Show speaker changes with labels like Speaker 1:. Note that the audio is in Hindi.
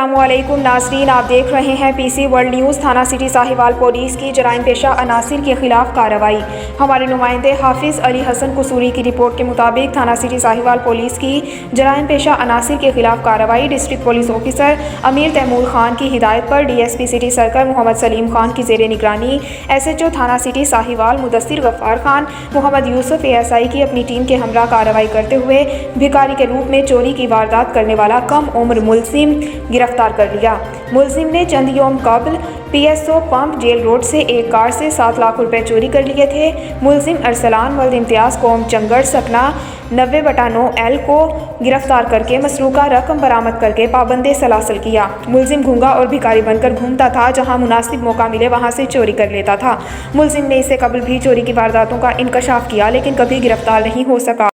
Speaker 1: अस्सलामुअलैकुम नाज़रीन, आप देख रहे हैं पीसी वर्ल्ड न्यूज़। थाना सिटी साहिवाल पुलिस की जराइम पेशा अनासिर के खिलाफ कार्रवाई। हमारे नुमाइंदे हाफिज़ अली हसन कसूरी की रिपोर्ट के मुताबिक थाना सिटी साहिवाल पुलिस की जराइम पेशा अनासिर के खिलाफ कार्रवाई डिस्ट्रिक्ट पुलिस ऑफिसर अमीर तैमूर खान की हिदायत पर DSP city circle Mohammad Salim Khan की ज़ेर निगरानी SHO थाना सिटी साहिवाल मुदस्सिर गफ्फार खान मोहम्मद यूसुफ ASI की अपनी टीम के हमरा कार्रवाई करते हुए भिखारी के रूप में चोरी की वारदात करने वाला कम उम्र मुलजिम गिरफ्तार कर लिया। मुलजिम ने चंद यौम कबल PSO पंप जेल रोड से एक कार से 7 लाख रुपए चोरी कर लिए थे। मुलजिम अरसलान वल्द इम्तियाज़ कौम चंगड़ सकना 90/9L को गिरफ्तार करके मसरूका रकम बरामद करके पाबंदे सलासल किया। मुलजिम घूंगा और भिखारी बनकर घूमता था, जहां मुनासिब मौका मिले वहां से चोरी कर लेता था। मुलजिम ने इससे कबल भी चोरी की वारदातों का इंकशाफ किया, लेकिन कभी गिरफ्तार नहीं हो सका।